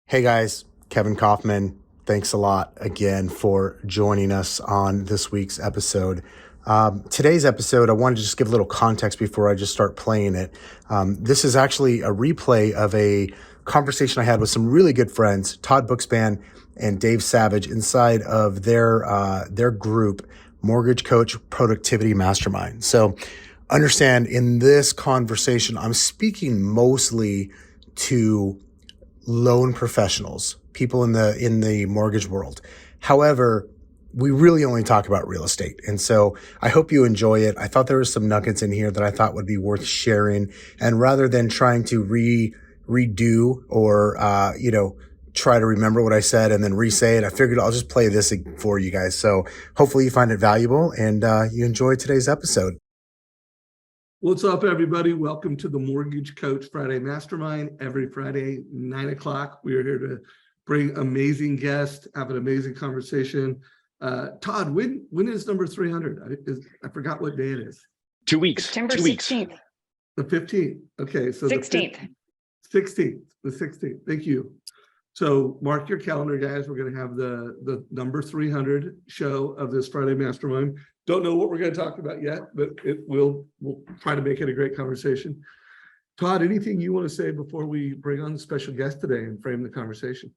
Hey guys, Kevin Kaufman. Thanks a lot again for joining us on this week's episode. Today's episode, I wanted to just give a little context before I just start playing it. This is actually a replay of a conversation I had with some really good friends, Todd Bookspan and Dave Savage, inside of their group, Mortgage Coach Productivity Mastermind. So understand, in this conversation, I'm speaking mostly to loan professionals, people in the mortgage world. However, we really only talk about real estate. And so I hope you enjoy it. I thought there were some nuggets in here that I thought would be worth sharing. And rather than trying to redo or, try to remember what I said and then re-say it, I figured I'll just play this for you guys. So hopefully you find it valuable and you enjoy today's episode. What's up, everybody? Welcome to the Mortgage Coach Friday Mastermind. Every Friday, 9 o'clock, we are here to bring amazing guests, have an amazing conversation. Todd, when is number 300? I forgot what day it is. 2 weeks. September 2 weeks. 16th. The 15th. Okay, so 16th. The 16th. Thank you. So mark your calendar, guys. We're going to have the number 300 show of this Friday Mastermind. Don't know what we're going to talk about yet, but we'll try to make it a great conversation. Todd, anything you want to say before we bring on the special guest today and frame the conversation?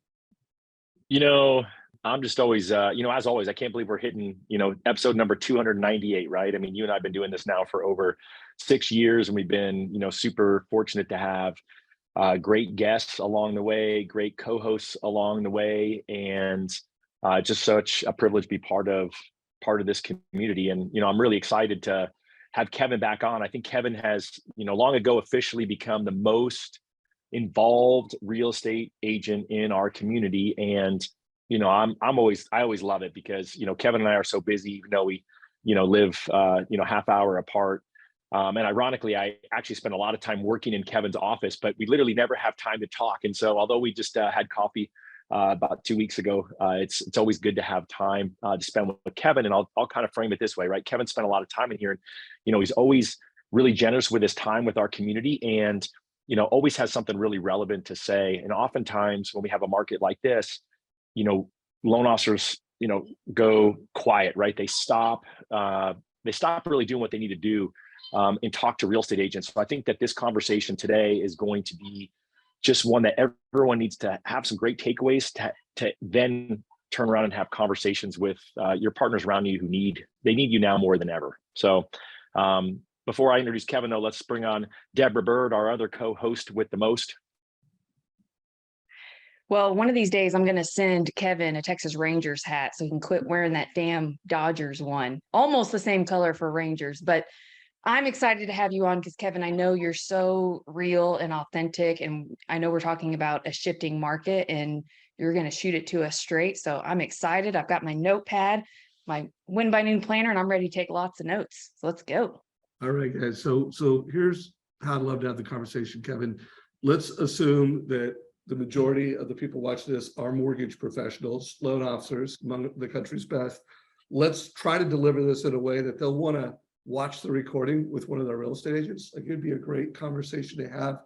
I'm just always, as always, I can't believe we're hitting, episode number 298, right? I mean, you and I have been doing this now for over 6 years, and we've been, super fortunate to have great guests along the way, great co-hosts along the way, and just such a privilege to be part of this community. And I'm really excited to have Kevin back on. I think Kevin has long ago officially become the most involved real estate agent in our community. And I always love it because Kevin and I are so busy, even though we live half hour apart. And ironically, I actually spend a lot of time working in Kevin's office, but we literally never have time to talk. And so although we just had coffee about 2 weeks ago, it's always good to have time to spend with Kevin. And I'll kind of frame it this way, right? Kevin spent a lot of time in here, and he's always really generous with his time with our community, and always has something really relevant to say. And oftentimes when we have a market like this, loan officers go quiet, right? They stop really doing what they need to do and talk to real estate agents. So I think that this conversation today is going to be just one that everyone needs to have some great takeaways to then turn around and have conversations with your partners around you who need you now more than ever. So before I introduce Kevin, though, let's bring on Deborah Byrd, our other co-host with the most. Well, one of these days I'm going to send Kevin a Texas Rangers hat so he can quit wearing that damn Dodgers one. Almost the same color for Rangers, but I'm excited to have you on because, Kevin, I know you're so real and authentic, and I know we're talking about a shifting market and you're going to shoot it to us straight. So I'm excited. I've got my notepad, my win by noon planner, and I'm ready to take lots of notes. So let's go. All right, guys. So here's how I'd love to have the conversation, Kevin. Let's assume that the majority of the people watching this are mortgage professionals, loan officers, among the country's best. Let's try to deliver this in a way that they'll want to watch the recording with one of their real estate agents. Like, it'd be a great conversation to have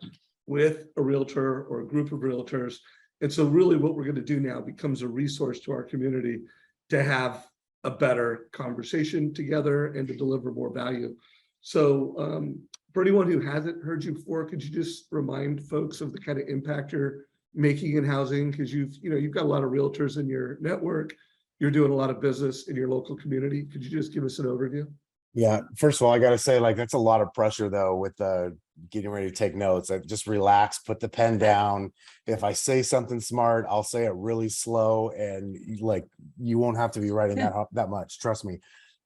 with a realtor or a group of realtors. And so really what we're going to do now becomes a resource to our community to have a better conversation together and to deliver more value. So for anyone who hasn't heard you before, could you just remind folks of the kind of impact you're making in housing? Because you've got a lot of realtors in your network. You're doing a lot of business in your local community. Could you just give us an overview? Yeah. First of all, I got to say, that's a lot of pressure though, with getting ready to take notes. Just relax, put the pen down. If I say something smart, I'll say it really slow, and you won't have to be writing that much. Trust me.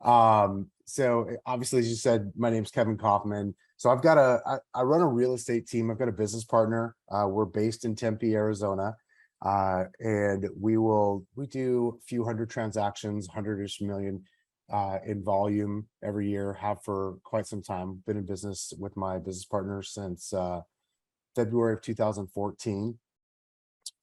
So obviously, as you said, my name's Kevin Kaufman. So I run a real estate team. I've got a business partner. We're based in Tempe, Arizona. And we do a few hundred transactions, 100-ish million in volume every year, have for quite some time. Been in business with my business partner since February of 2014,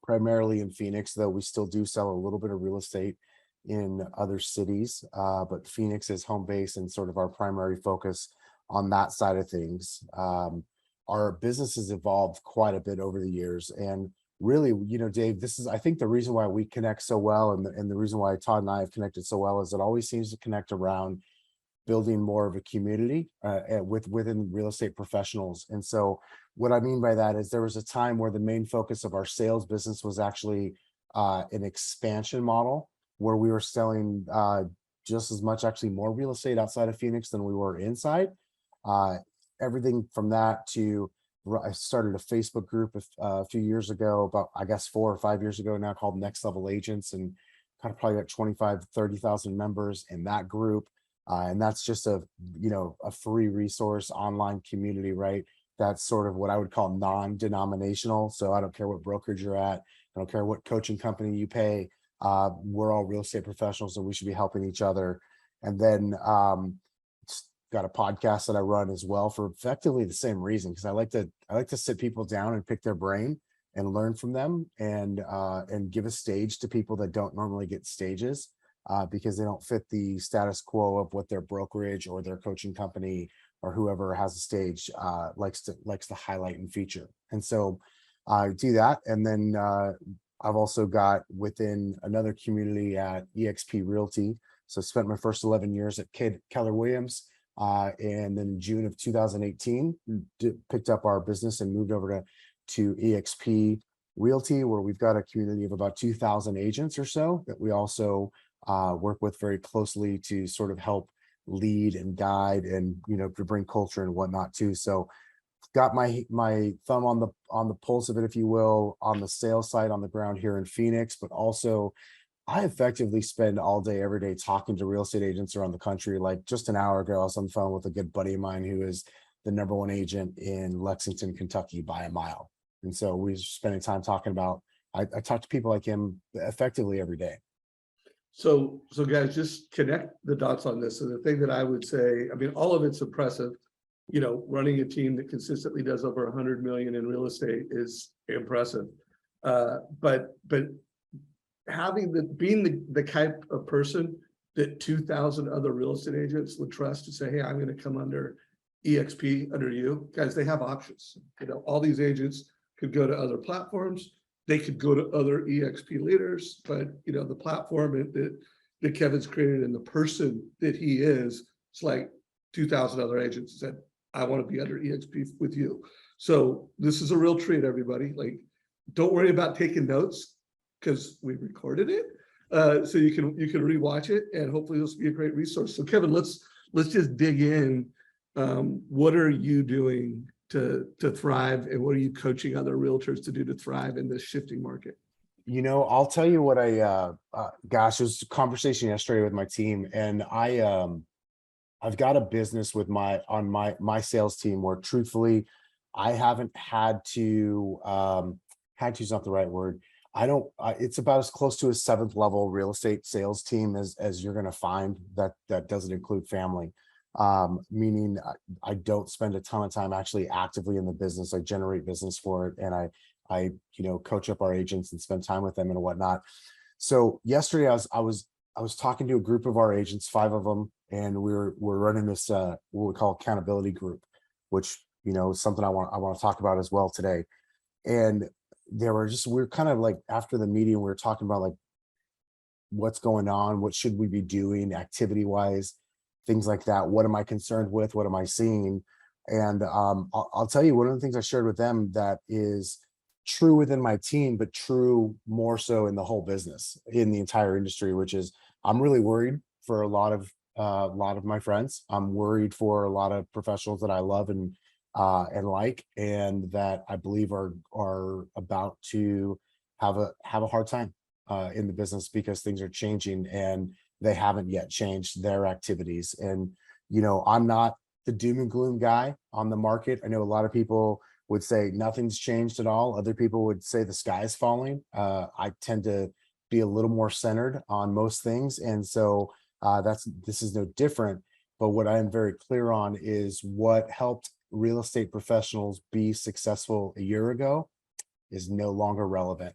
primarily in Phoenix, though we still do sell a little bit of real estate in other cities, but Phoenix is home base and sort of our primary focus on that side of things. Our business has evolved quite a bit over the years, and really, Dave, this is, I think, the reason why we connect so well, and the reason why Todd and I have connected so well is it always seems to connect around building more of a community within real estate professionals. And so what I mean by that is there was a time where the main focus of our sales business was actually an expansion model where we were selling just as much, actually more real estate outside of Phoenix than we were inside. Uh, Everything from that to I started a Facebook group a few years ago, about I guess 4 or 5 years ago now, called Next Level Agents, and kind of probably got 25-30,000 members in that group. And that's just a free resource online community, right? That's sort of what I would call non-denominational. So I don't care what brokerage you're at, I don't care what coaching company you pay. We're all real estate professionals, and we should be helping each other. And then got a podcast that I run as well for effectively the same reason, because I like to sit people down and pick their brain and learn from them, and give a stage to people that don't normally get stages because they don't fit the status quo of what their brokerage or their coaching company or whoever has a stage likes to highlight and feature. And so I do that. And then I've also got within another community at EXP Realty. So I spent my first 11 years at Keller Williams. And then in June of 2018, picked up our business and moved over to EXP Realty, where we've got a community of about 2,000 agents or so that we also work with very closely to sort of help lead and guide, and to bring culture and whatnot too. So got my thumb on the pulse of it, if you will, on the sales side on the ground here in Phoenix, but also I effectively spend all day, every day talking to real estate agents around the country. Like just an hour ago, I was on the phone with a good buddy of mine who is the #1 agent in Lexington, Kentucky by a mile. And so we're spending time talking about, I talk to people like him effectively every day. So guys, just connect the dots on this. So the thing that I would say, I mean, all of it's impressive. Running a team that consistently does over 100 million in real estate is impressive. But being the type of person that 2,000 other real estate agents would trust to say, hey, I'm going to come under EXP, under you guys, they have options. All these agents could go to other platforms. They could go to other EXP leaders, but the platform that Kevin's created and the person that he is, it's like 2,000 other agents said, I want to be under EXP with you. So this is a real treat, everybody. Like, don't worry about taking notes, because we recorded it, so you can rewatch it, and hopefully this will be a great resource. So Kevin, let's just dig in. What are you doing to thrive, and what are you coaching other realtors to do to thrive in this shifting market? I'll tell you what gosh, it was a conversation yesterday with my team, and I've got a business with my sales team where truthfully, I haven't had to is not the right word. It's about as close to a 7th level real estate sales team as you're going to find that doesn't include family. Meaning I don't spend a ton of time actually actively in the business. I generate business for it, and I coach up our agents and spend time with them and whatnot. So yesterday I was talking to a group of our agents, 5 of them, and we're running this what we call accountability group, which is something I want to talk about as well today. And we're kind of like, after the meeting, we were talking about like what's going on, what should we be doing activity wise, things like that. What am I concerned with? What am I seeing? And I'll tell you, one of the things I shared with them that is true within my team, but true more so in the whole business, in the entire industry, which is I'm really worried for a lot of my friends. I'm worried for a lot of professionals that I love and like, and that I believe are about to have a hard time in the business, because things are changing and they haven't yet changed their activities. And I'm not the doom and gloom guy on the market. I know a lot of people would say nothing's changed at all. Other people would say the sky is falling. I tend to be a little more centered on most things, and so this is no different. But what I am very clear on is what helped real estate professionals be successful a year ago is no longer relevant.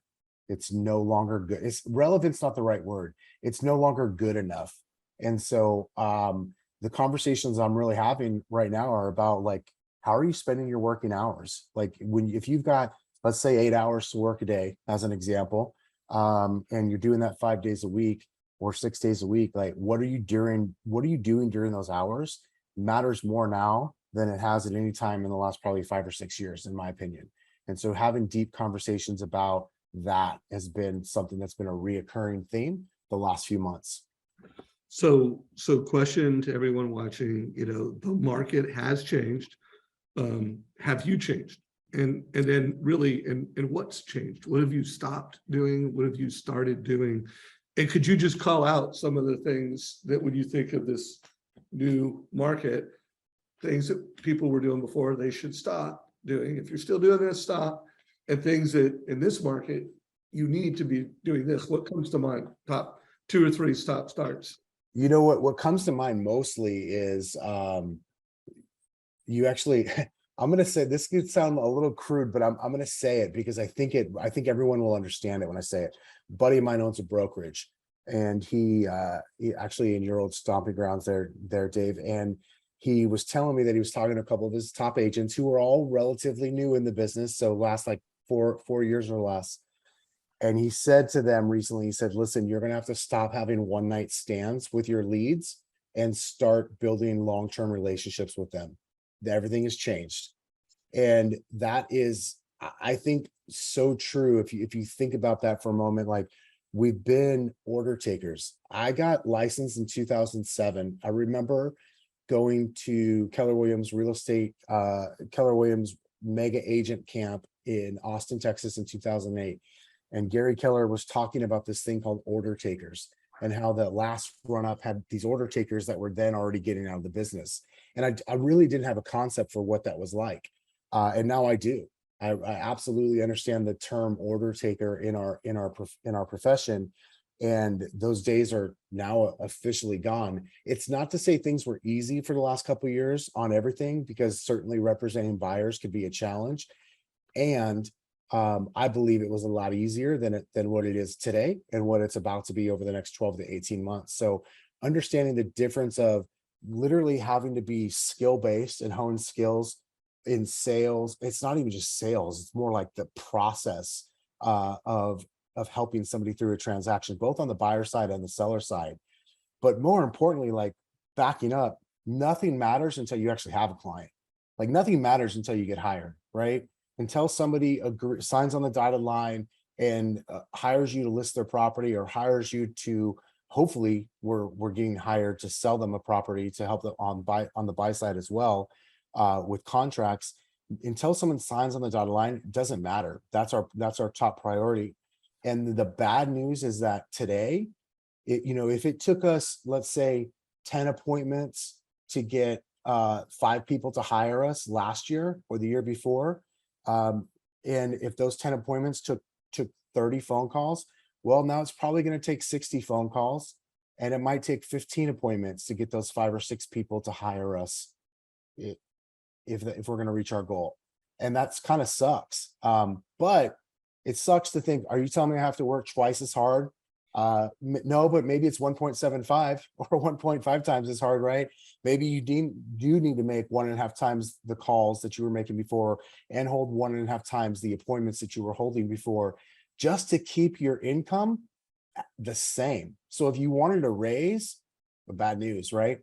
It's no longer good. It's relevant's not the right word. It's no longer good enough. And so the conversations I'm really having right now are about, like, how are you spending your working hours? Like, if you've got let's say 8 hours to work a day as an example, and you're doing that 5 days a week or 6 days a week, like what are you doing during those hours matters more now than it has at any time in the last probably 5 or 6 years, in my opinion. And so having deep conversations about that has been something that's been a reoccurring theme the last few months. So question to everyone watching, the market has changed. Have you changed? And then really, and what's changed? What have you stopped doing? What have you started doing? And could you just call out some of the things that when you think of this new market, things that people were doing before they should stop doing? If you're still doing this, stop. And things that in this market, you need to be doing this. What comes to mind? Top 2 or 3 stop starts. What comes to mind mostly is you actually I'm going to say this could sound a little crude, but I'm going to say it because I think everyone will understand it when I say it. A buddy of mine owns a brokerage, and he actually in your old stomping grounds there, Dave, and he was telling me that he was talking to a couple of his top agents who were all relatively new in the business, so last like four years or less. And he said to them recently, he said, listen, you're going to have to stop having one night stands with your leads and start building long-term relationships with them. Everything has changed. And that is, I think, so true. If you think about that for a moment, like we've been order takers. I got licensed in 2007. I remember going to Keller Williams Keller Williams mega agent camp in Austin, Texas in 2008. And Gary Keller was talking about this thing called order takers and how the last run up had these order takers that were then already getting out of the business. And I really didn't have a concept for what that was like. And now I do. I absolutely understand the term order taker in our profession. And those days are now officially gone. It's not to say things were easy for the last couple of years on everything, because certainly representing buyers could be a challenge. And I believe it was a lot easier than what it is today and what it's about to be over the next 12 to 18 months. So understanding the difference of literally having to be skill-based and hone skills in sales. It's not even just sales. It's more like the process of helping somebody through a transaction, both on the buyer side and the seller side. But more importantly, like backing up, nothing matters until you actually have a client. Like nothing matters until you get hired, right? Until somebody signs on the dotted line and hires you to list their property, or hires you to, hopefully we're getting hired to sell them a property to help them on the buy side as well, with contracts. Until someone signs on the dotted line, it doesn't matter. That's our top priority. And the bad news is that today, if it took us, let's say 10 appointments to get 5 people to hire us last year or the year before, and if those 10 appointments took 30 phone calls, well, now it's probably going to take 60 phone calls, and it might take 15 appointments to get those 5 or 6 people to hire us if we're going to reach our goal. And that's kind of sucks. But it sucks to think, are you telling me I have to work twice as hard? No, but maybe it's 1.75 or 1.5 times as hard, right? Maybe you do need to make 1.5 times the calls that you were making before, and hold 1.5 times the appointments that you were holding before, just to keep your income the same. So if you wanted to raise, bad news, right?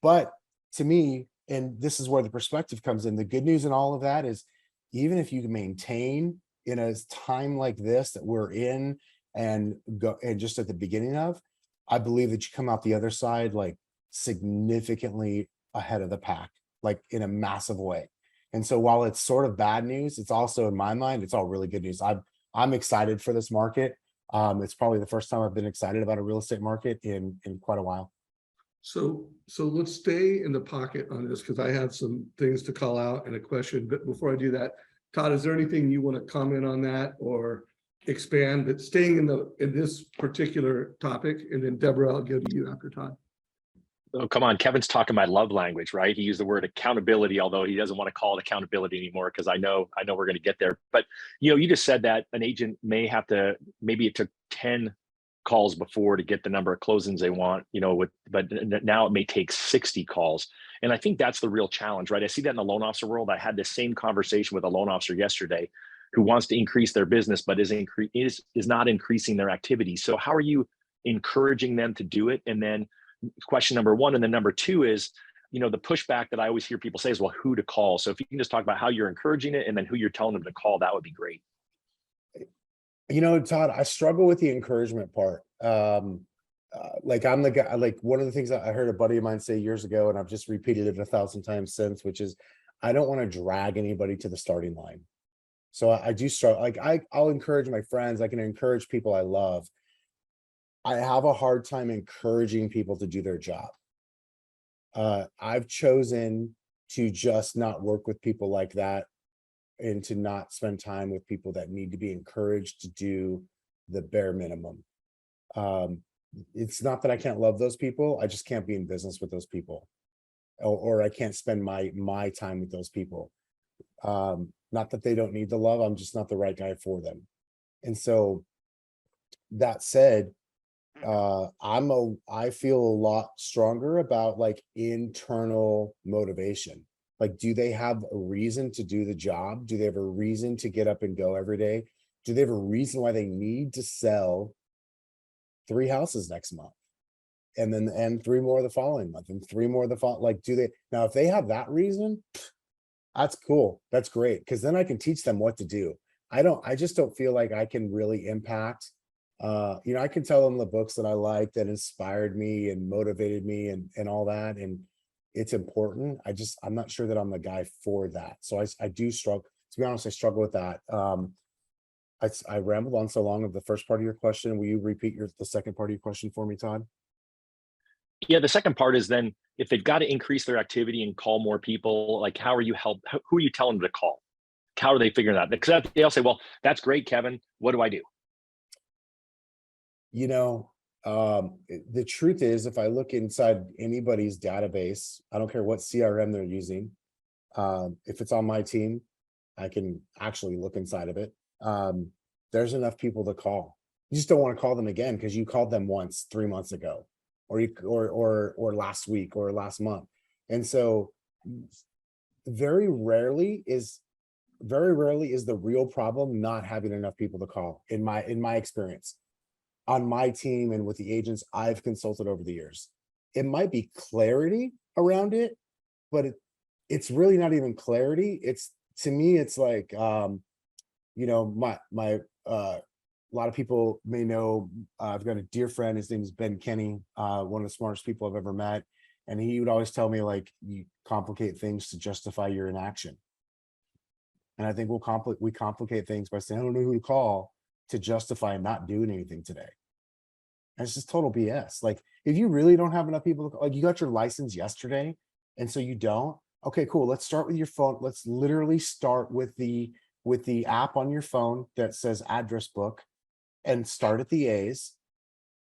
But to me, and this is where the perspective comes in, the good news in all of that is, even if you can maintain in a time like this that we're in, and just at the beginning of, I believe that you come out the other side like significantly ahead of the pack, like in a massive way. And so while it's sort of bad news, it's also, in my mind, it's all really good news. I'm excited for this market. It's probably the first time I've been excited about a real estate market in quite a while. So let's stay in the pocket on this, because I have some things to call out and a question. But before I do that, Todd, is there anything you want to comment on that or expand? But staying in this particular topic, and then Deborah, I'll go to you after Todd. Oh, come on. Kevin's talking my love language, right? He used the word accountability, although he doesn't want to call it accountability anymore, because I know we're going to get there. But, you just said that an agent maybe it took 10 calls before to get the number of closings they want, but now it may take 60 calls. And I think that's the real challenge, right? I see that in the loan officer world. I had the same conversation with a loan officer yesterday. who wants to increase their business, but is not increasing their activity. So how are you encouraging them to do it? And then question number one, and then number two is, the pushback that I always hear people say is, well, who to call. So if you can just talk about how you're encouraging it and then who you're telling them to call, that would be great. Todd, I struggle with the encouragement part. Like I'm the guy, like one of the things that I heard a buddy of mine say years ago, and I've just repeated it 1,000 times since, which is I don't want to drag anybody to the starting line. So I do start, like I'll encourage my friends. I can encourage people I love. I have a hard time encouraging people to do their job. I've chosen to just not work with people like that and to not spend time with people that need to be encouraged to do the bare minimum. It's not that I can't love those people. I just can't be in business with those people, or I can't spend my time with those people. Not that they don't need the love. I'm just not the right guy for them. And so that said, I feel a lot stronger about like internal motivation. Like, do they have a reason to do the job? Do they have a reason to get up and go every day? Do they have a reason why they need to sell 3 houses next month? And 3 more the following month and 3 more the following, like, do they, now, if they have that reason, that's cool. That's great. Cause then I can teach them what to do. I just don't feel like I can really impact. I can tell them the books that I like that inspired me and motivated me and all that. And it's important. I'm not sure that I'm the guy for that. So I do struggle, to be honest, I struggle with that. I rambled on so long of the first part of your question. Will you repeat the second part of your question for me, Todd? Yeah, the second part is then if they've got to increase their activity and call more people, like who are you telling them to call? How are they figuring that? Because they'll say, well, that's great, Kevin. What do I do? The truth is, if I look inside anybody's database, I don't care what CRM they're using. If it's on my team, I can actually look inside of it. There's enough people to call. You just don't want to call them again because you called them once 3 months ago, or last week or last month. And so very rarely is the real problem not having enough people to call, in my experience, on my team and with the agents I've consulted over the years. It might be clarity around it, but it's really not even clarity. To me, it's like, a lot of people may know, I've got a dear friend, his name is Ben Kenny, one of the smartest people I've ever met. And he would always tell me, like, you complicate things to justify your inaction. And I think we complicate things by saying, I don't know who to call, to justify not doing anything today. And it's just total BS. Like, if you really don't have enough people to call, like, you got your license yesterday, and so you don't, okay, cool. Let's start with your phone. Let's literally start with the app on your phone that says address book, and start at the A's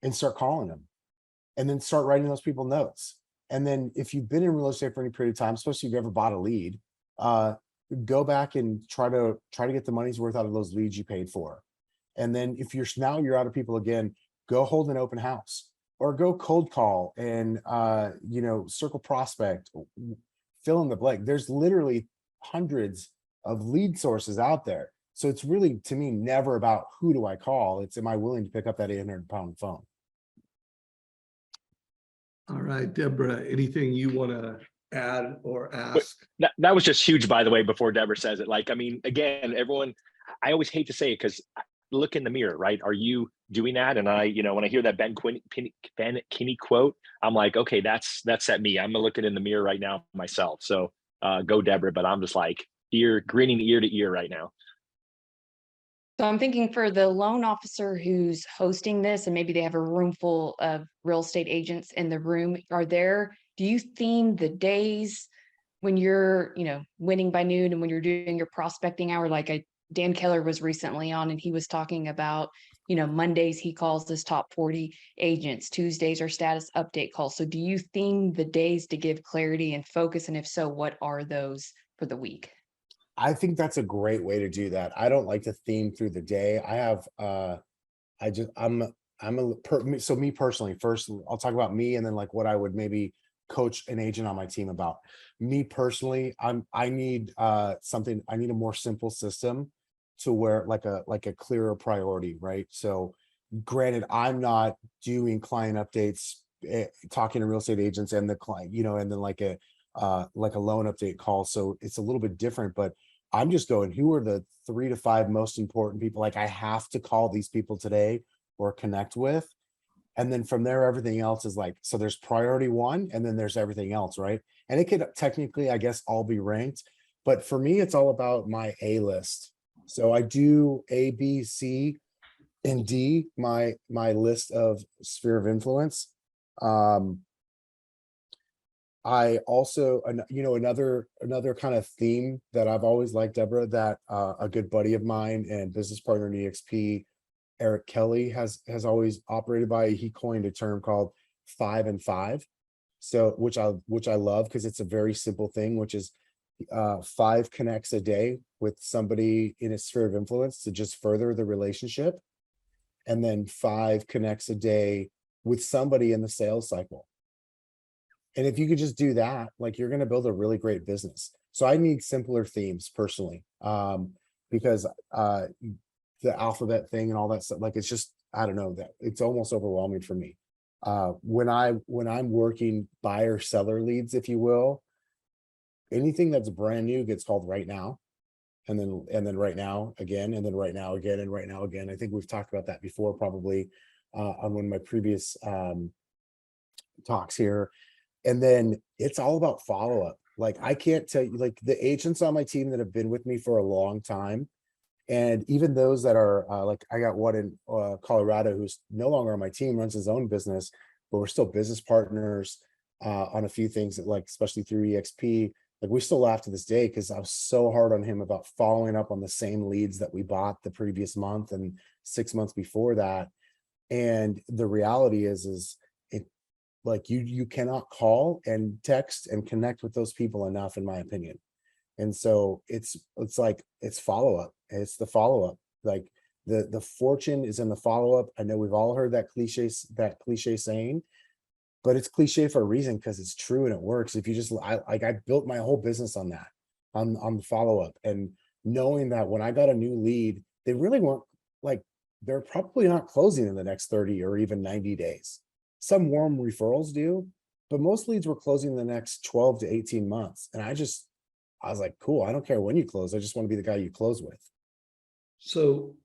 and start calling them, and then start writing those people notes. And then if you've been in real estate for any period of time, especially if you've ever bought a lead, go back and try to get the money's worth out of those leads you paid for. And then if you're out of people again, go hold an open house or go cold call and circle prospect, fill in the blank. There's literally hundreds of lead sources out there. So it's really, to me, never about who do I call. It's, am I willing to pick up that 800-pound phone? All right, Deborah, anything you want to add or ask? That was just huge, by the way, before Deborah says it. Like, I mean, again, everyone, I always hate to say it because look in the mirror, right? Are you doing that? And when I hear that Ben Kinney quote, I'm like, okay, that's at me. I'm looking in the mirror right now myself. So go Deborah, but I'm just like grinning ear to ear right now. So I'm thinking for the loan officer who's hosting this, and maybe they have a room full of real estate agents in the room, do you theme the days when you're, winning by noon and when you're doing your prospecting hour? Like Dan Keller was recently on and he was talking about, Mondays he calls his top 40 agents, Tuesdays are status update calls. So do you theme the days to give clarity and focus? And if so, what are those for the week? I think that's a great way to do that. I don't like to theme through the day. I have, so me personally, first I'll talk about me and then like what I would maybe coach an agent on my team about. Me personally, I need a more simple system to where like a clearer priority, right? So granted, I'm not doing client updates, talking to real estate agents and the client, and then like a loan update call. So it's a little bit different, but I'm just going, who are the 3 to 5 most important people? Like I have to call these people today or connect with. And then from there, everything else is like, so there's priority 1 and then there's everything else, right? And it could technically, I guess, all be ranked. But for me, it's all about my A list. So I do A, B, C, and D, my list of sphere of influence. I also, another kind of theme that I've always liked, Deborah, that a good buddy of mine and business partner in EXP, Eric Kelly, has always operated by. He coined a term called 5 and 5. So which I love, because it's a very simple thing, which is 5 connects a day with somebody in a sphere of influence to just further the relationship. And then 5 connects a day with somebody in the sales cycle. And if you could just do that, like you're going to build a really great business. So I need simpler themes personally, because the alphabet thing and all that stuff, like it's just, I don't know, that it's almost overwhelming for me. When I'm working buyer seller leads, if you will, anything that's brand new gets called right now. And then right now again, and then right now again, and right now again. I think we've talked about that before, probably on one of my previous talks here. And then it's all about follow-up. Like I can't tell you, like the agents on my team that have been with me for a long time, and even those that are like, I got one in Colorado who's no longer on my team, runs his own business, but we're still business partners on a few things that, like, especially through EXP. Like we still laugh to this day because I was so hard on him about following up on the same leads that we bought the previous month and 6 months before that. And the reality is it, like you cannot call and text and connect with those people enough, in my opinion. And so it's like, it's follow-up. It's the follow-up. Like the fortune is in the follow-up. I know we've all heard that cliche saying, but it's cliche for a reason, because it's true and it works. If you just, I built my whole business on that, on the follow-up, and knowing that when I got a new lead, they really weren't, like, they're probably not closing in the next 30 or even 90 days. Some warm referrals do, but most leads were closing in the next 12 to 18 months. And I was like, cool, I don't care when you close. I just want to be the guy you close with. So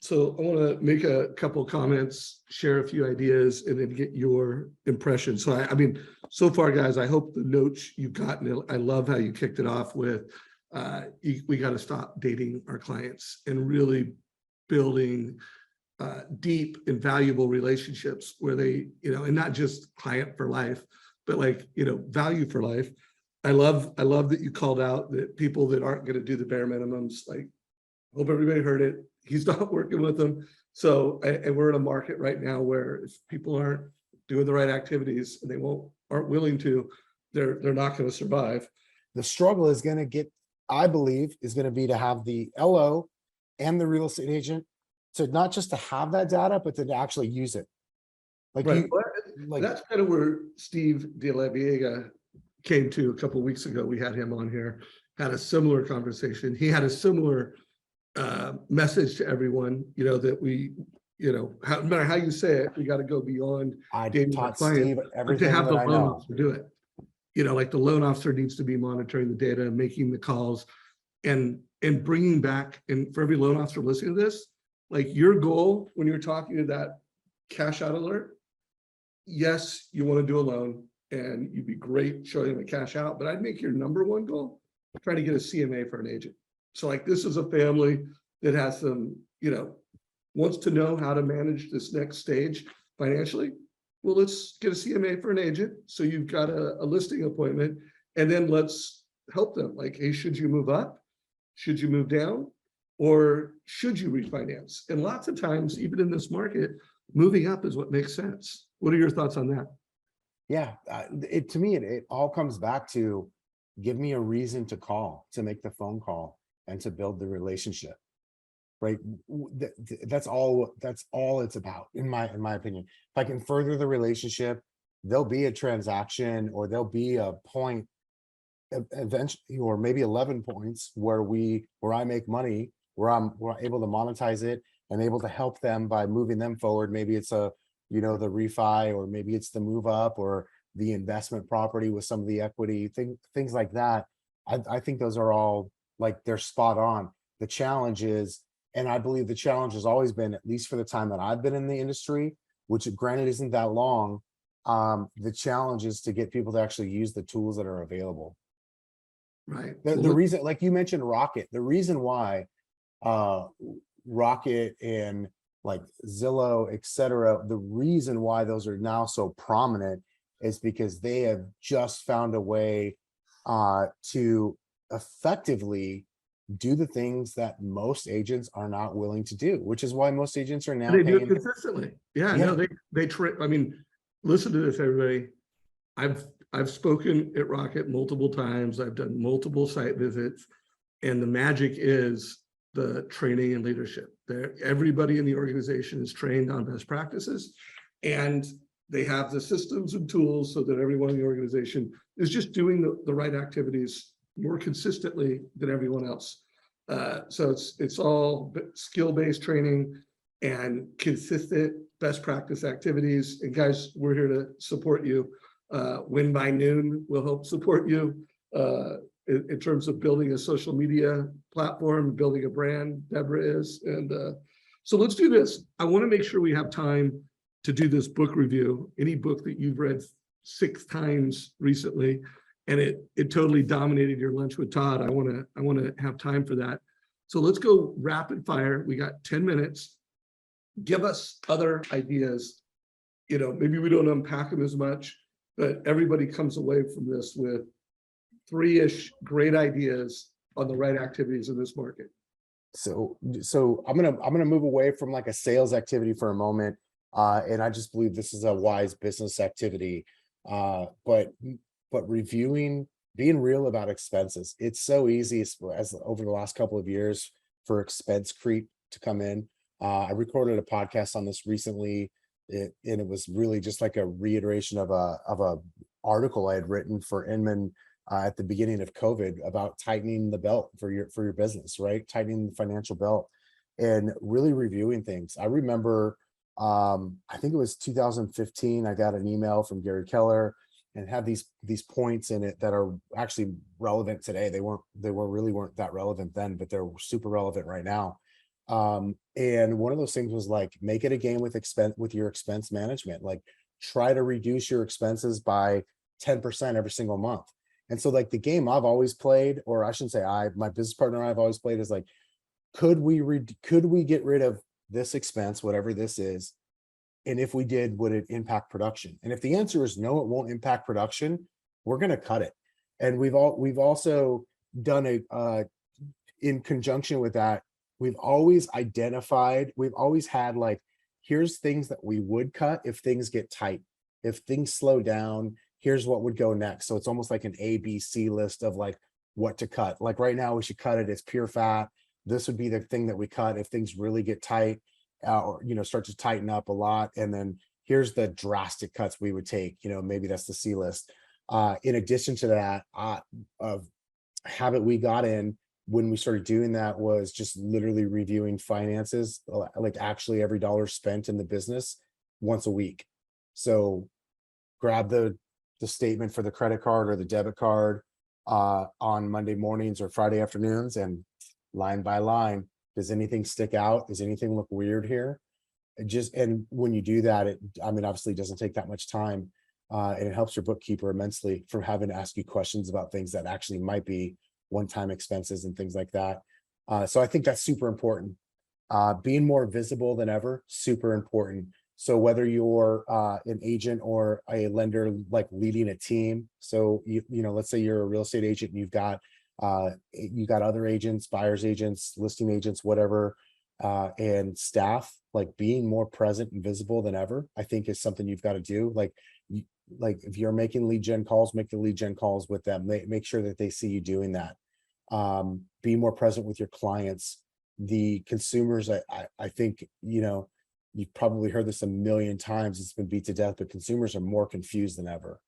I want to make a couple comments, share a few ideas, and then get your impression. So I mean, so far, guys, I hope the notes you've gotten, I love how you kicked it off with, we got to stop dating our clients and really building deep and valuable relationships where they, and not just client for life, but like, value for life. I love that you called out that people that aren't going to do the bare minimums, like, hope everybody heard it. He's not working with them. So, and we're in a market right now where if people aren't doing the right activities and they aren't willing to, they're not going to survive. The struggle is going to get, I believe, is going to be to have the LO and the real estate agent to not just to have that data, but to actually use it. Like, right. That's kind of where Steve De La Viega came to a couple of weeks ago. We had him on here, had a similar conversation. He had a similar message to everyone, that we, no matter how you say it, we got to go beyond. I taught Steve everything to have that the I loan know. officer do it. Like the loan officer needs to be monitoring the data and making the calls and bringing back, and for every loan officer listening to this, like your goal when you're talking to that cash out alert, yes, you want to do a loan and you'd be great showing them a cash out, but I'd make your number one goal, try to get a CMA for an agent. So like, this is a family that has some, wants to know how to manage this next stage financially. Well, let's get a CMA for an agent. So you've got a listing appointment, and then let's help them. Like, hey, should you move up? Should you move down? Or should you refinance? And lots of times, even in this market, moving up is what makes sense. What are your thoughts on that? Yeah, to me, it all comes back to, give me a reason to call, to make the phone call, and to build the relationship, right? That's all it's about, in my opinion. If I can further the relationship, there'll be a transaction, or there'll be a point eventually, or maybe 11 points where I make money we're able to monetize it and able to help them by moving them forward. Maybe it's the refi, or maybe it's the move up, or the investment property with some of the equity, things like that. I think those are all, like, they're spot on. The challenge is, and I believe the challenge has always been, at least for the time that I've been in the industry, which granted isn't that long, the challenge is to get people to actually use the tools that are available. Right. The reason, like you mentioned, Rocket, the reason why Rocket and like Zillow, etc., the reason why those are now so prominent is because they have just found a way to effectively do the things that most agents are not willing to do, which is why most agents are now they do it paying. consistently. Yeah, no, I mean, listen to this, everybody. I've spoken at Rocket multiple times. I've done multiple site visits, and the magic is the training and leadership. Everybody in the organization is trained on best practices, and they have the systems and tools so that everyone in the organization is just doing the right activities more consistently than everyone else. So it's all skill-based training and consistent best practice activities. And guys, we're here to support you. Win by Noon will help support you in terms of building a social media platform, building a brand. Deborah is. And so let's do this. I want to make sure we have time to do this book review. Any book that you've read 6 times recently, and it totally dominated your lunch with Todd. I want to have time for that. So let's go rapid fire. We got 10 minutes. Give us other ideas. Maybe we don't unpack them as much, but everybody comes away from this with 3-ish great ideas on the right activities in this market. So I'm gonna move away from like a sales activity for a moment, and I just believe this is a wise business activity. But reviewing, being real about expenses. It's so easy as over the last couple of years for expense creep to come in. I recorded a podcast on this recently, and it was really just like a reiteration of a article I had written for Inman at the beginning of COVID about tightening the belt for your business, right? Tightening the financial belt and really reviewing things. I remember, I think it was 2015, I got an email from Gary Keller and had these points in it that are actually relevant today. They really weren't that relevant then, but they're super relevant right now. And one of those things was like, make it a game with your expense management. Like, try to reduce your expenses by 10% every single month. And so, like, the game I've always played, or I shouldn't say my business partner and I've always played, is like, could we get rid of this expense, whatever this is? And if we did, would it impact production? And if the answer is no, it won't impact production, we're going to cut it. And we've also done in conjunction with that, we've always had like, here's things that we would cut if things get tight. If things slow down, here's what would go next. So it's almost like an ABC list of like what to cut. Like right now, we should cut it. It's pure fat. This would be the thing that we cut if things really get tight, or start to tighten up a lot. And then here's the drastic cuts we would take. Maybe that's the C list. In addition to that, habit we got in when we started doing that was just literally reviewing finances, like actually every dollar spent in the business once a week. So grab the statement for the credit card or the debit card on Monday mornings or Friday afternoons, and line by line, does anything stick out? Does anything look weird here? And when you do that, obviously it doesn't take that much time, and it helps your bookkeeper immensely from having to ask you questions about things that actually might be one-time expenses and things like that. So I think that's super important. Being more visible than ever, super important. So whether you're an agent or a lender, like leading a team, so let's say you're a real estate agent and you've got other agents, buyers agents, listing agents, whatever, and staff, like being more present and visible than ever, I think is something you've got to do. Like if you're making lead gen calls, make the lead gen calls with them. Make sure that they see you doing that. Be more present with your clients. The consumers, I think, you've probably heard this a million times. It's been beat to death, but consumers are more confused than ever.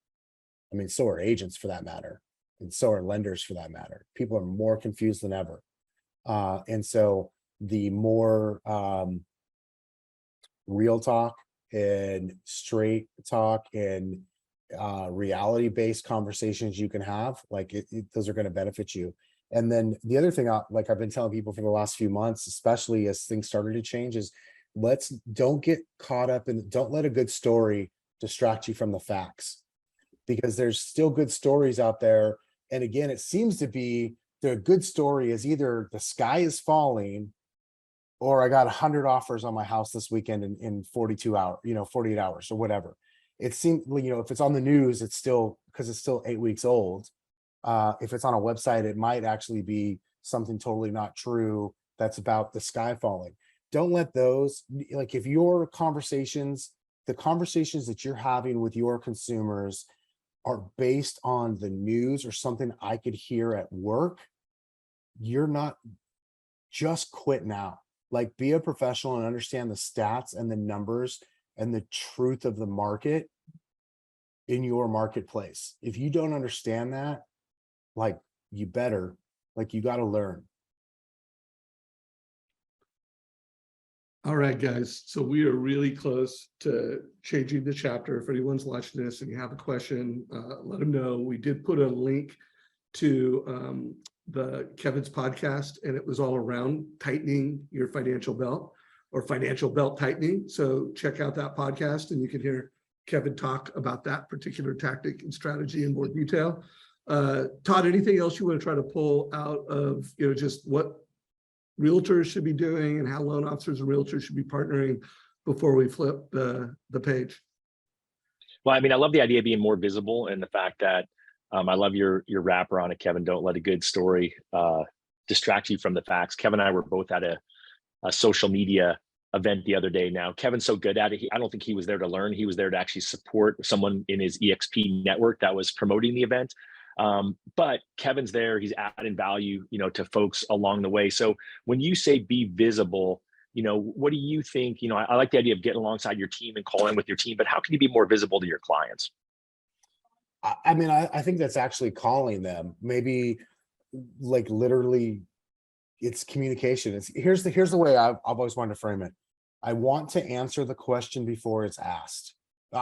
I mean, so are agents for that matter. And so are lenders for that matter. People are more confused than ever. And so the more real talk and straight talk and reality-based conversations you can have, like those are going to benefit you. And then the other thing, like I've been telling people for the last few months, especially as things started to change, is don't get caught up in, don't let a good story distract you from the facts, because there's still good stories out there. And again, it seems to be the good story is either the sky is falling, or I got 100 offers on my house this weekend in 42 hours, 48 hours or whatever. It seems, if it's on the news, it's still, because it's still 8 weeks old. If it's on a website, it might actually be something totally not true that's about the sky falling. Don't let those, like if your conversations, the conversations that you're having with your consumers are based on the news or something I could hear at work, you're not, just quit now. Like, be a professional and understand the stats and the numbers and the truth of the market in your marketplace. If you don't understand that, like, you better, like, you got to learn. All right, guys. So we are really close to changing the chapter. If anyone's watching this and you have a question, let them know. We did put a link to the Kevin's podcast, and it was all around tightening your financial belt or financial belt tightening. So check out that podcast and you can hear Kevin talk about that particular tactic and strategy in more detail. Todd, anything else you want to try to pull out of, just what realtors should be doing and how loan officers and realtors should be partnering before we flip the page? Well, I mean, I love the idea of being more visible, and the fact that I love your wrapper on it, Kevin. Don't let a good story distract you from the facts. Kevin and I were both at a social media event the other day. Now, Kevin's so good at it. I don't think he was there to learn. He was there to actually support someone in his EXP network that was promoting the event. But Kevin's there. He's adding value, to folks along the way. So when you say be visible, what do you think? I like the idea of getting alongside your team and calling with your team, but how can you be more visible to your clients? I mean, I think that's actually calling them. Maybe, like, literally, it's communication. Here's the way I've always wanted to frame it. I want to answer the question before it's asked,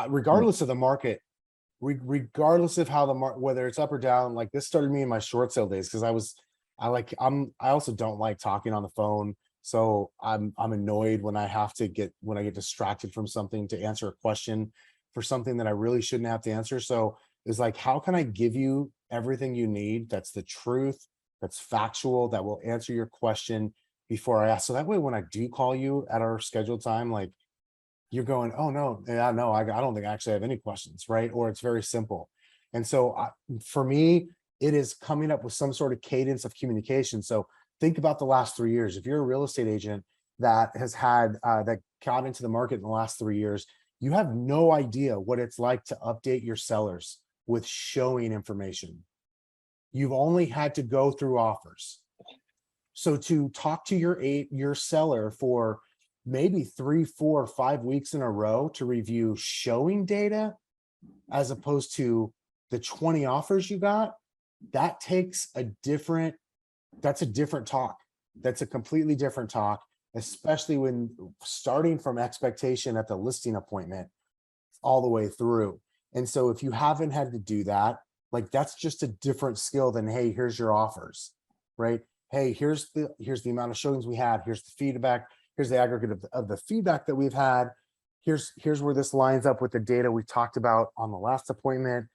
regardless of the market, regardless of how the market, whether it's up or down. Like, this started me in my short sale days, because I also don't like talking on the phone. So I'm annoyed when I get distracted from something to answer a question for something that I really shouldn't have to answer. So it's like, how can I give you everything you need that's the truth, that's factual, that will answer your question before I ask? So that way, when I do call you at our scheduled time, like, you're going, oh no, yeah, no, I don't think I actually have any questions, right? Or it's very simple. And so for me, it is coming up with some sort of cadence of communication. So think about the last 3 years. If you're a real estate agent that has had, that got into the market in the last 3 years, you have no idea what it's like to update your sellers with showing information. You've only had to go through offers. So to talk to your seller for maybe 3, 4, 5 weeks in a row to review showing data, as opposed to the 20 offers you got, that's a different talk. That's a completely different talk, especially when starting from expectation at the listing appointment all the way through. And so if you haven't had to do that, like, that's just a different skill than, hey, here's your offers, right? Hey, here's the amount of showings we had. Here's the feedback. Here's the aggregate of the feedback that we've had. Here's where this lines up with the data we talked about on the last appointment.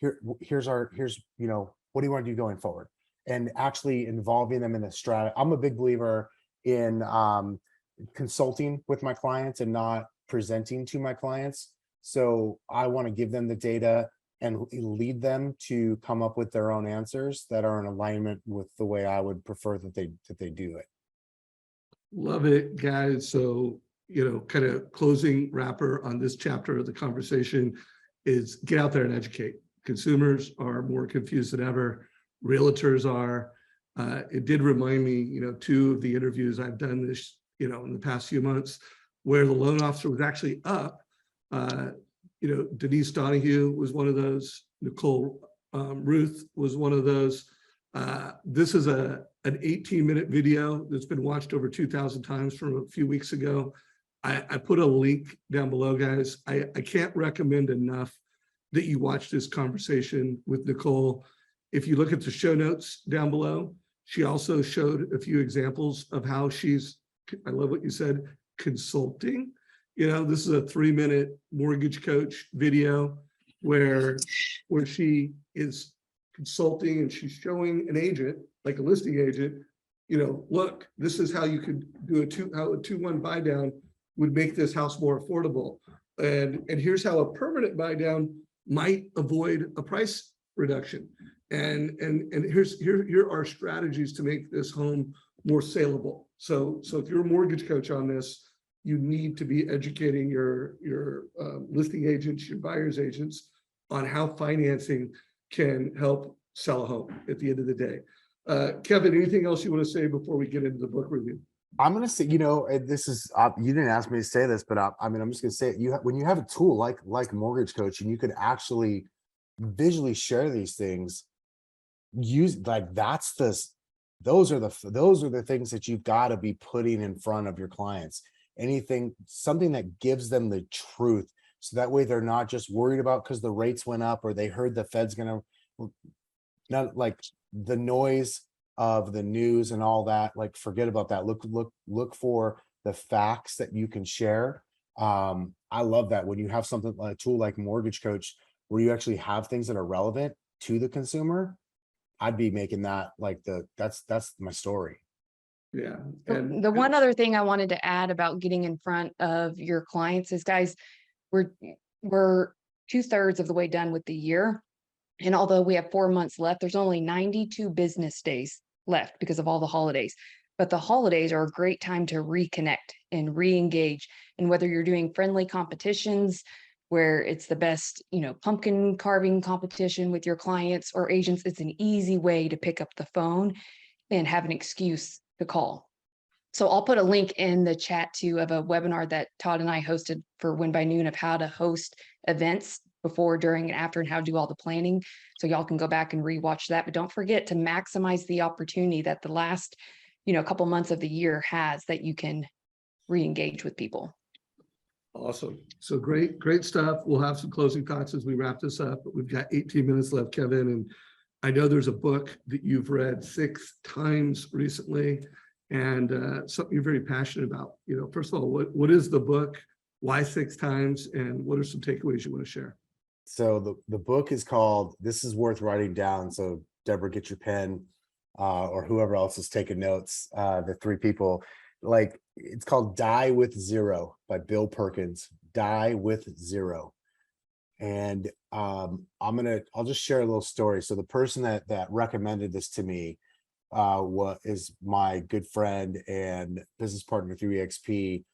Here's what do you want to do going forward? And actually involving them in the strategy. I'm a big believer in consulting with my clients and not presenting to my clients. So I want to give them the data and lead them to come up with their own answers that are in alignment with the way I would prefer that they do it. Love it, guys. So, kind of closing wrapper on this chapter of the conversation is get out there and educate. Consumers are more confused than ever. Realtors are. It did remind me, 2 of the interviews I've done this, in the past few months, where the loan officer was actually up. Denise Donahue was one of those. Nicole Ruth was one of those. This is an 18-minute video that's been watched over 2,000 times from a few weeks ago. I put a link down below, guys. I can't recommend enough that you watch this conversation with Nicole. If you look at the show notes down below, she also showed a few examples of how she's, I love what you said, consulting. You know, this is a 3-minute mortgage coach video where she is consulting and she's showing an agent, like a listing agent, you know, look, this is how you could do how a 2-1 buy down would make this house more affordable. And here's how a permanent buy down might avoid a price reduction. And here are strategies to make this home more saleable. So if you're a mortgage coach on this, you need to be educating your listing agents, your buyer's agents on how financing can help sell a home at the end of the day. Kevin, anything else you want to say before we get into the book review? I'm going to say, you know, this is, you didn't ask me to say this, but I mean, I'm just going to say it. When you have a tool like Mortgage Coach, and you could actually visually share these things, use like those are the things that you've got to be putting in front of your clients. Something that gives them the truth. So that way they're not just worried about because the rates went up or they heard the Fed's going to, not like the noise of the news and all that, like forget about that. Look for the facts that you can share. I love that when you have something like a tool like Mortgage Coach, where you actually have things that are relevant to the consumer. I'd be making that like that's my story. Yeah. And the one other thing I wanted to add about getting in front of your clients is, guys, we're 2/3 of the way done with the year. And although we have 4 months left, there's only 92 business days left because of all the holidays. But the holidays are a great time to reconnect and re-engage. And whether you're doing friendly competitions where it's the best, you know, pumpkin carving competition with your clients or agents, it's an easy way to pick up the phone and have an excuse to call. So I'll put a link in the chat too of a webinar that Todd and I hosted for Win by Noon of how to host events before, during, and after, and how to do all the planning. So y'all can go back and rewatch that. But don't forget to maximize the opportunity that the last, you know, couple months of the year has, that you can re-engage with people. Awesome. So great stuff. We'll have some closing thoughts as we wrap this up, but we've got 18 minutes left, Kevin. And I know there's a book that you've read 6 times recently, and something you're very passionate about. You know, first of all, what is the book? Why 6 times? And what are some takeaways you want to share? So the book is called This Is Worth Writing Down. So Deborah, get your pen, or whoever else is taking notes, the 3 people. Like, it's called Die with Zero by Bill Perkins. Die with Zero. And I'll just share a little story. So the person that recommended this to me is my good friend and business partner through EXP,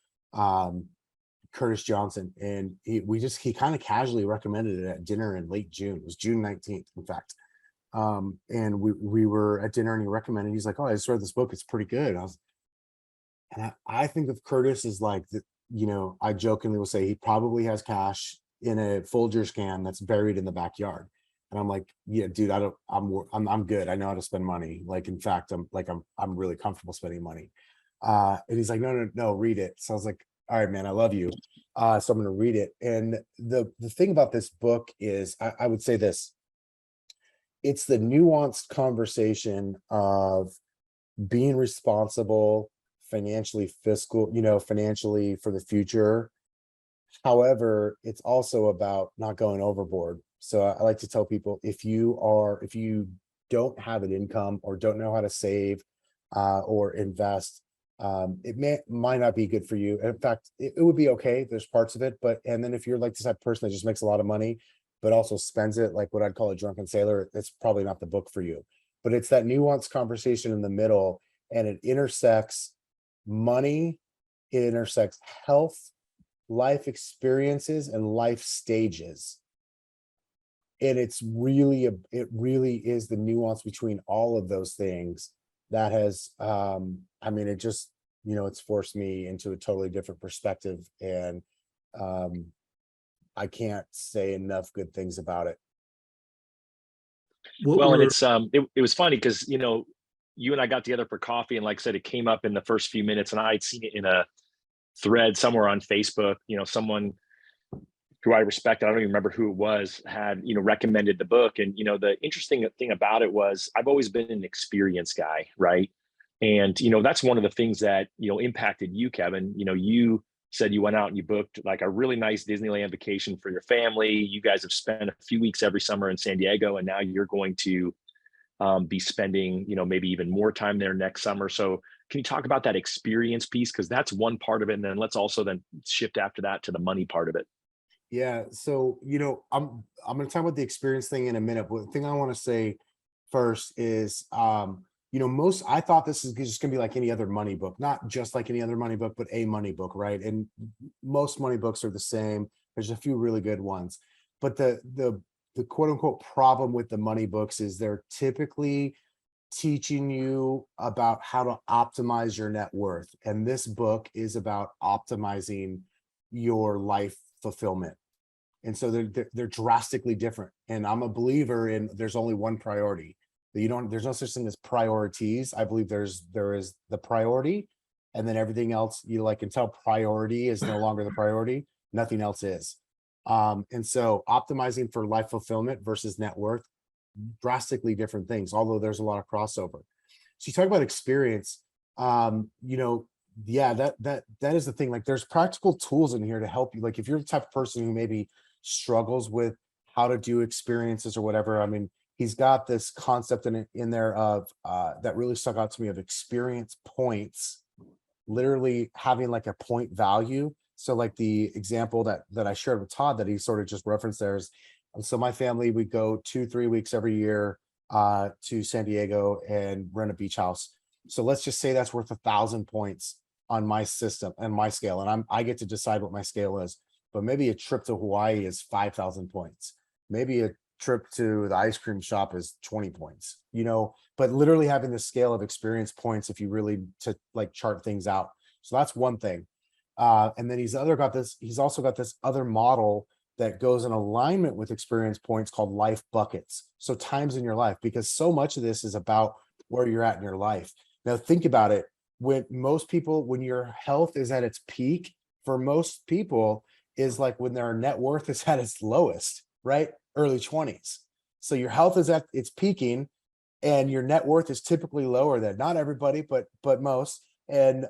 Curtis Johnson. And he kind of casually recommended it at dinner in late June. It was June 19th, in fact. And we were at dinner and he recommended, he's like, oh, I just read this book, it's pretty good. I think of Curtis as like, you know, I jokingly will say he probably has cash in a Folgers can that's buried in the backyard. And I'm like, yeah, dude, I'm good. I know how to spend money. Like, in fact, I'm really comfortable spending money. And he's like, no, read it. So I was like, all right, man, I love you. So I'm going to read it. And the thing about this book is, I would say this, it's the nuanced conversation of being responsible, financially financially for the future. However, it's also about not going overboard. So I like to tell people, if you don't have an income or don't know how to save or invest, it might not be good for you. In fact, it would be okay. There's parts of it, and then if you're like this type of person that just makes a lot of money, but also spends it like what I'd call a drunken sailor, it's probably not the book for you. But it's that nuanced conversation in the middle, and it intersects money, it intersects health, life experiences, and life stages. And it really is the nuance between all of those things that has, it just, it's forced me into a totally different perspective. And I can't say enough good things about it. What Well, and were, it was funny because, you and I got together for coffee, and like I said, it came up in the first few minutes, and I had seen it in a thread somewhere on Facebook. Someone who I respect, I don't even remember who it was, had, recommended the book. And, the interesting thing about it was I've always been an experience guy, right? And, that's one of the things that, impacted you, Kevin. You said you went out and you booked like a really nice Disneyland vacation for your family. You guys have spent a few weeks every summer in San Diego, and now you're going to be spending, maybe even more time there next summer. So can you talk about that experience piece? Because that's one part of it. And then let's also then shift after that to the money part of it. Yeah. So, I'm going to talk about the experience thing in a minute. But the thing I want to say first is, I thought this is just going to be like any other money book, not just like any other money book, but a money book, right? And most money books are the same. There's a few really good ones, but the quote unquote problem with the money books is they're typically teaching you about how to optimize your net worth. And this book is about optimizing your life fulfillment. And so they're drastically different. And I'm a believer in there's only one priority. There's no such thing as priorities. I believe there is the priority, and then everything else, until priority is no longer the priority, nothing else is. And so optimizing for life fulfillment versus net worth, drastically different things, although there's a lot of crossover. So you talk about experience, yeah, that is the thing. Like there's practical tools in here to help you. Like if you're the type of person who maybe struggles with how to do experiences or whatever, I mean, he's got this concept in there of that really stuck out to me, of experience points, literally having like a point value. So like the example that I shared with Todd that he sort of just referenced there is, so my family, we go 2-3 weeks every year to San Diego and rent a beach house. So let's just say that's worth 1,000 points on my system and my scale. And I get to decide what my scale is, but maybe a trip to Hawaii is 5,000 points. Maybe a trip to the ice cream shop is 20 points, but literally having the scale of experience points, if you really to like chart things out. So that's one thing. And then he's also got this other model that goes in alignment with experience points called life buckets. So times in your life, because so much of this is about where you're at in your life. Now think about it. When your health is at its peak, for most people is like when their net worth is at its lowest, right? Early 20s. So your health is at its peaking and your net worth is typically lower than, not everybody, but most. And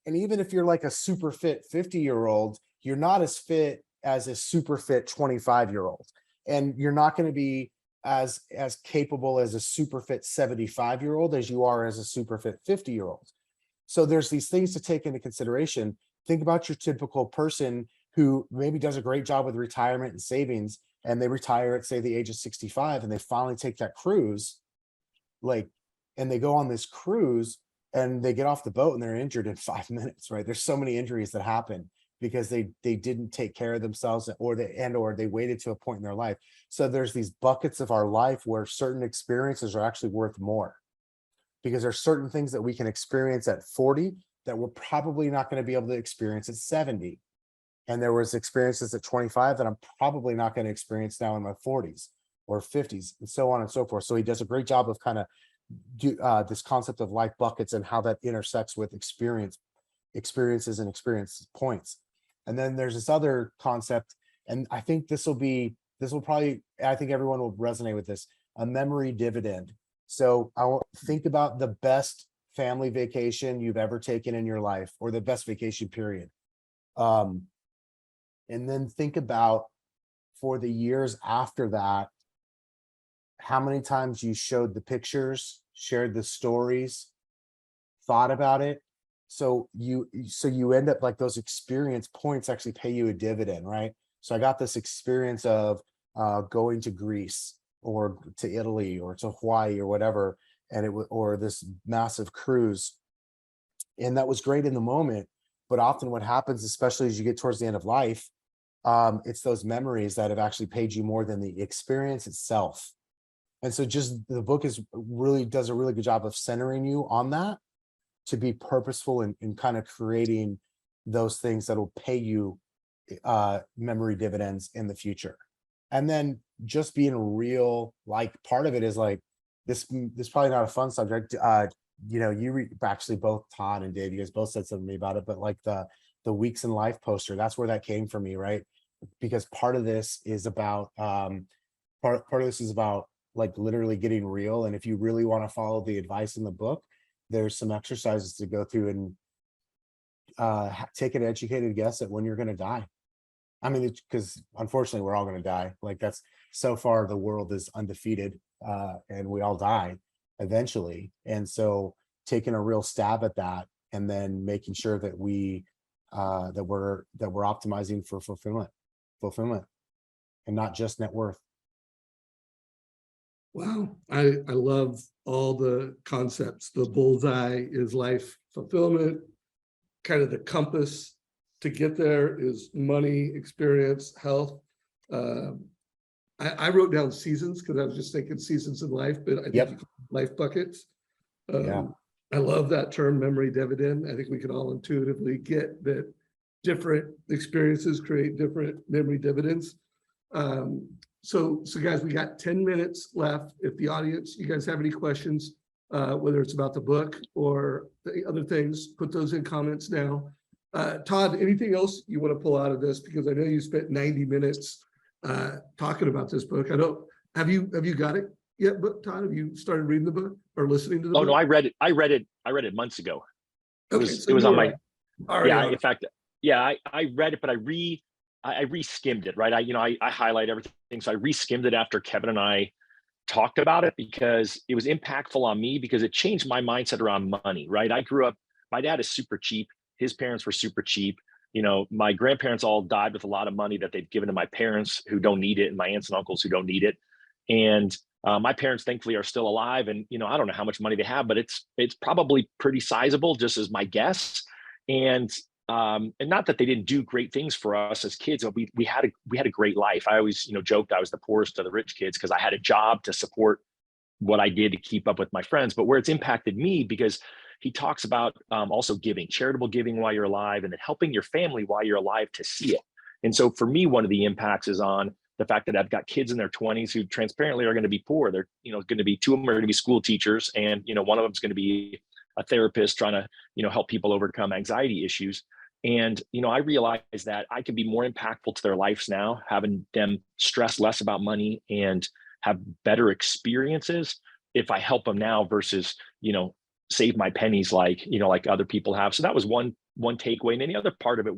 even if you're like a super fit 50-year-old, you're not as fit as a super fit 25-year-old. And you're not going to be as capable as a super fit 75-year-old as you are as a super fit 50-year-old. So there's these things to take into consideration. Think about your typical person who maybe does a great job with retirement and savings, and they retire at, say, the age of 65, and they finally take that cruise, and they go on this cruise and they get off the boat and they're injured in 5 minutes, right? There's so many injuries that happen because they didn't take care of themselves, or they waited to a point in their life. So there's these buckets of our life where certain experiences are actually worth more, because there's certain things that we can experience at 40 that we're probably not going to be able to experience at 70. And there was experiences at 25 that I'm probably not going to experience now in my 40s or 50s, and so on and so forth. So he does a great job of kind of this concept of life buckets and how that intersects with experiences and experience points. And then there's this other concept, and I think I think everyone will resonate with this, a memory dividend. So think about the best family vacation you've ever taken in your life, or the best vacation period. And then think about, for the years after that, how many times you showed the pictures, shared the stories, thought about it. So you end up like those experience points actually pay you a dividend, right? So I got this experience of going to Greece or to Italy or to Hawaii or whatever, or this massive cruise. And that was great in the moment. But often what happens, especially as you get towards the end of life, it's those memories that have actually paid you more than the experience itself. And so just the book does a really good job of centering you on that, to be purposeful in kind of creating those things that will pay you memory dividends in the future. And then just being real, like part of it is like this is probably not a fun subject. Actually both Todd and Dave, you guys both said something to me about it, but like the Weeks in Life poster, that's where that came from me, right? Because part of this is about part of this is about like literally getting real. And if you really want to follow the advice in the book, there's some exercises to go through and take an educated guess at when you're going to die. I mean, because unfortunately we're all going to die. Like that's so far the world is undefeated, and we all die eventually. And so taking a real stab at that, and then making sure that we're optimizing for fulfillment, and not just net worth. Wow, I love all the concepts. The bullseye is life fulfillment. Kind of the compass to get there is money, experience, health. I wrote down seasons because I was just thinking seasons in life, but I think you can life buckets. I love that term, memory dividend. I think we can all intuitively get that different experiences create different memory dividends. So guys, we got 10 minutes left. If the audience, you guys have any questions, whether it's about the book or the other things, put those in comments now. Todd, anything else you want to pull out of this? Because I know you spent 90 minutes talking about this book. Have you got it yet, but Todd, have you started reading the book or listening to the book? Oh no, I read it months ago. It was on my, in fact, I read it, but I re-skimmed it, right? I highlight everything. So I re-skimmed it after Kevin and I talked about it, because it was impactful on me, because it changed my mindset around money, right? I grew up, my dad is super cheap. His parents were super cheap. My grandparents all died with a lot of money that they've given to my parents who don't need it, and my aunts and uncles who don't need it. And my parents thankfully are still alive. And, I don't know how much money they have, but it's probably pretty sizable, just as my guess. And not that they didn't do great things for us as kids, but we had a great life. I always, joked I was the poorest of the rich kids because I had a job to support what I did to keep up with my friends. But where it's impacted me, because he talks about also giving, charitable giving while you're alive, and then helping your family while you're alive to see it. And so for me, one of the impacts is on the fact that I've got kids in their 20s who transparently are going to be poor. They're, going to be, two of them are going to be school teachers, and, one of them is going to be a therapist trying to, help people overcome anxiety issues. And, I realized that I can be more impactful to their lives now, having them stress less about money and have better experiences if I help them now versus, save my pennies like other people have. So that was one takeaway. And then the other part of it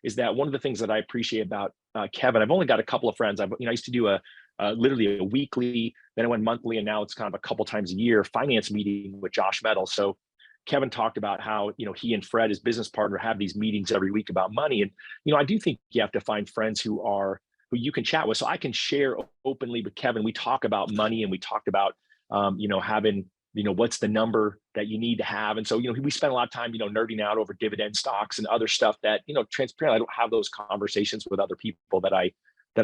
is that one of the things that I appreciate about Kevin, I've only got a couple of friends. I used to do literally a weekly, then I went monthly, and now it's kind of a couple times a year finance meeting with Josh Metal. So Kevin talked about how, he and Fred, his business partner, have these meetings every week about money. And, I do think you have to find friends who you can chat with. So I can share openly with Kevin. We talk about money, and we talked about, having, what's the number that you need to have. And so, we spent a lot of time, nerding out over dividend stocks and other stuff that, transparently, I don't have those conversations with other people that I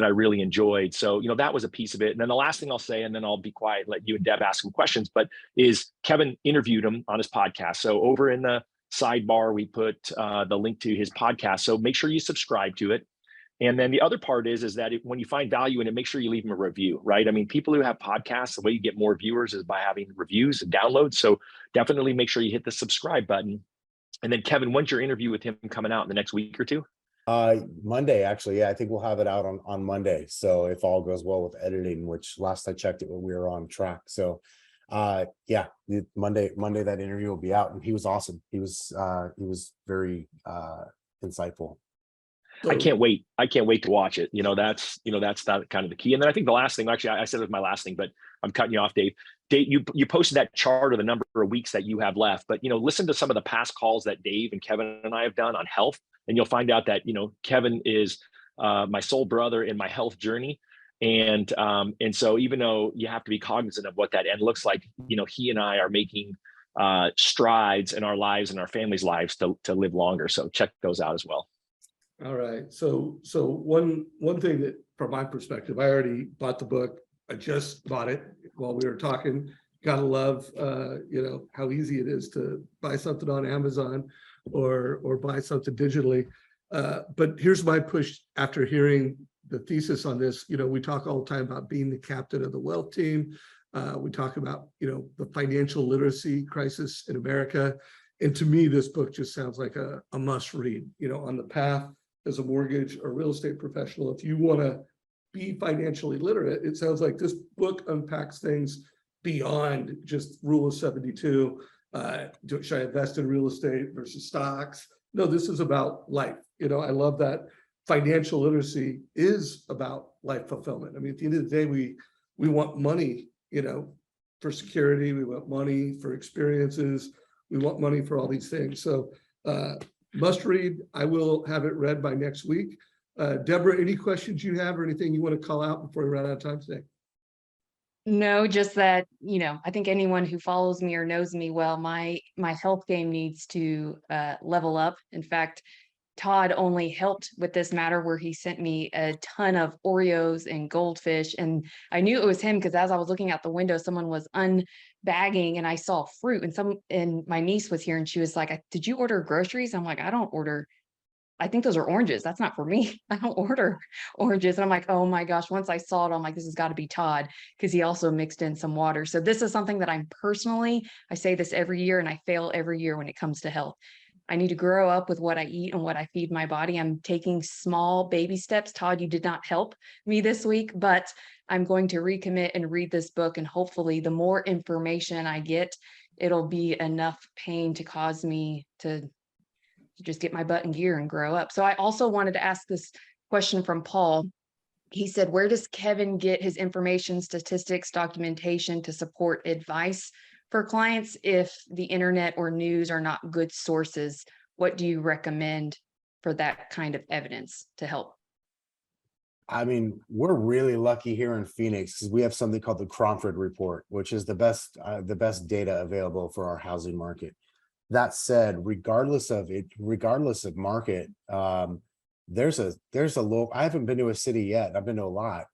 really enjoyed. So, that was a piece of it. And then the last thing I'll say, and then I'll be quiet, let you and Deb ask some questions, but is Kevin interviewed him on his podcast. So over in the sidebar, we put the link to his podcast. So make sure you subscribe to it. And then the other part is that when you find value in it, make sure you leave them a review, right? I mean, people who have podcasts, the way you get more viewers is by having reviews and downloads. So definitely make sure you hit the subscribe button. And then Kevin, when's your interview with him coming out in the next week or two? Monday, actually. Yeah, I think we'll have it out on Monday. So if all goes well with editing, which last I checked it, we were on track. So Monday that interview will be out, and he was awesome. He was very insightful. I can't wait to watch it. That's kind of the key. And then I think the last thing, actually, I said it was my last thing, but I'm cutting you off, Dave. Dave, you posted that chart of the number of weeks that you have left, but listen to some of the past calls that Dave and Kevin and I have done on health, and you'll find out that Kevin is my soul brother in my health journey. And so even though you have to be cognizant of what that end looks like, he and I are making strides in our lives and our families' lives to live longer. So check those out as well. All right. So one thing that, from my perspective, I already bought the book. I just bought it while we were talking. Gotta love, how easy it is to buy something on Amazon or buy something digitally. But here's my push after hearing the thesis on this, we talk all the time about being the captain of the wealth team. We talk about, the financial literacy crisis in America. And to me, this book just sounds like a must read, on the path as a mortgage or real estate professional. If you want to be financially literate, it sounds like this book unpacks things beyond just rule of 72. Should I invest in real estate versus stocks? No, this is about life. I love that financial literacy is about life fulfillment. I mean, at the end of the day, we want money, for security. We want money for experiences. We want money for all these things. So must read. I will have it read by next week. Deborah, any questions you have or anything you want to call out before we run out of time today? No, just that, I think anyone who follows me or knows me well, my health game needs to level up. In fact, Todd only helped with this matter where he sent me a ton of Oreos and goldfish. And I knew it was him because as I was looking out the window, someone was unbagging and I saw fruit and my niece was here and she was like, did you order groceries? I'm like, I think those are oranges. That's not for me. I don't order oranges. And I'm like, oh my gosh, once I saw it, I'm like, this has got to be Todd because he also mixed in some water. So this is something that I say this every year and I fail every year when it comes to health. I need to grow up with what I eat and what I feed my body. I'm taking small baby steps. Todd, you did not help me this week, but I'm going to recommit and read this book. And hopefully the more information I get, it'll be enough pain to cause me to just get my butt in gear and grow up. So I also wanted to ask this question from Paul. He said, where does Kevin get his information, statistics, documentation to support advice for clients if the internet or news are not good sources? What do you recommend for that kind of evidence to help? I mean, we're really lucky here in Phoenix because we have something called the Cromford Report, which is the best data available for our housing market. That said, regardless of market, there's a low. I haven't been to a city yet. I've been to a lot,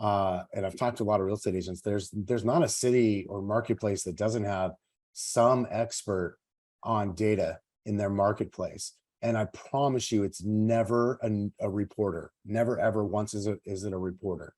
and I've talked to a lot of real estate agents. There's not a city or marketplace that doesn't have some expert on data in their marketplace. And I promise you, it's never a reporter. Never ever once is it a reporter.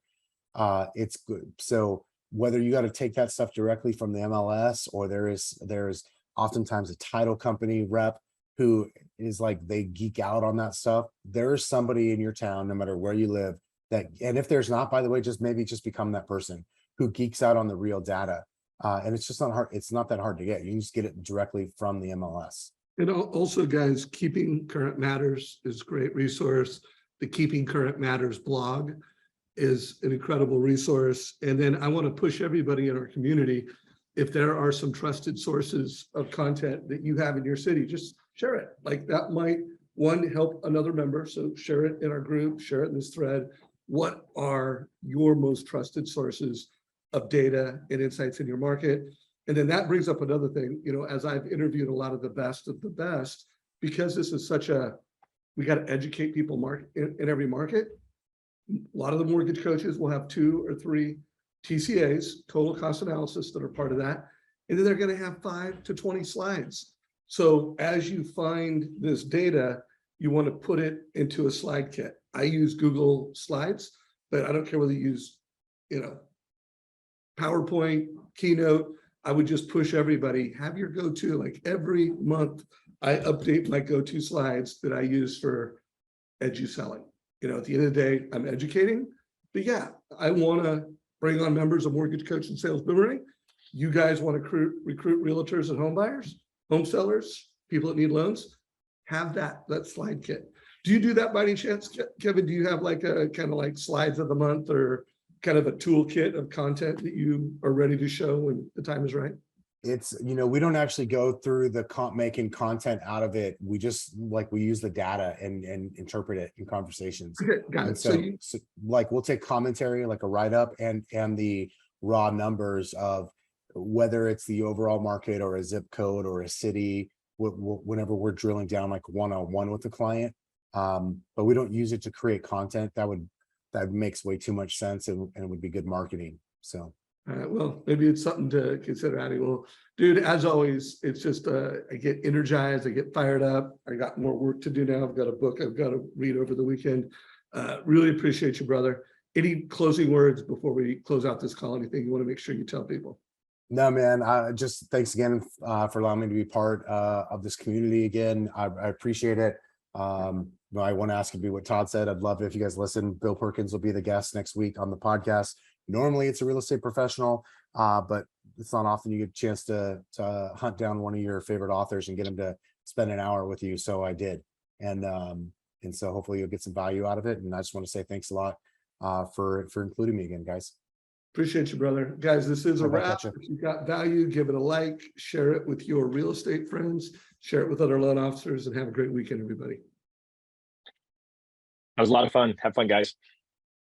It's good. So whether you got to take that stuff directly from the MLS or there's oftentimes a title company rep who is like, they geek out on that stuff. There's somebody in your town, no matter where you live, and if there's not, by the way, just become that person who geeks out on the real data. And it's just not hard. It's not that hard to get. You can just get it directly from the MLS. And also, guys, Keeping Current Matters is a great resource. The Keeping Current Matters blog is an incredible resource. And then I want to push everybody in our community, if there are some trusted sources of content that you have in your city, just share it. Like that might, one, help another member. So share it in our group, share it in this thread. What are your most trusted sources of data and insights in your market? And then that brings up another thing, as I've interviewed a lot of the best, because this is we got to educate people in every market. A lot of the mortgage coaches will have 2 or 3 TCAs, total cost analysis, that are part of that. And then they're going to have 5 to 20 slides. So as you find this data, you want to put it into a slide kit. I use Google Slides, but I don't care whether you use, PowerPoint, Keynote. I would just push everybody, have your go-to. Like every month, I update my go-to slides that I use for edu selling. At the end of the day, I'm educating. But yeah, I want to bring on members of Mortgage Coach and Sales Boomerang. You guys want to recruit realtors and home buyers, home sellers, people that need loans, have that slide kit. Do you do that by any chance, Kevin? Do you have like a kind of like slides of the month or kind of a toolkit of content that you are ready to show when the time is right? It's, we don't actually go through the making content out of it. We just we use the data and interpret it in conversations. Okay, got it. So we'll take commentary, like a write-up and the raw numbers of whether it's the overall market or a zip code or a city, whenever we're drilling down like one-on-one with the client. But we don't use it to create content. That makes way too much sense and it would be good marketing. So. Well, maybe it's something to consider adding. Well, dude, as always, it's just I get energized, I get fired up. I got more work to do now. I've got a book I've got to read over the weekend. Really appreciate you, brother. Any closing words before we close out this call? Anything you want to make sure you tell people? No, man. Just thanks again for allowing me to be part of this community again. I appreciate it. I want to ask you to be what Todd said. I'd love it if you guys listen. Bill Perkins will be the guest next week on the podcast. Normally it's a real estate professional, but it's not often you get a chance to hunt down one of your favorite authors and get him to spend an hour with you. So I did. And so hopefully you'll get some value out of it. And I just want to say thanks a lot for including me again, guys. Appreciate you, brother. Guys, this is a Bye-bye, wrap. Ketchup. If you got value, give it a like, share it with your real estate friends, share it with other loan officers, and have a great weekend, everybody. That was a lot of fun. Have fun, guys.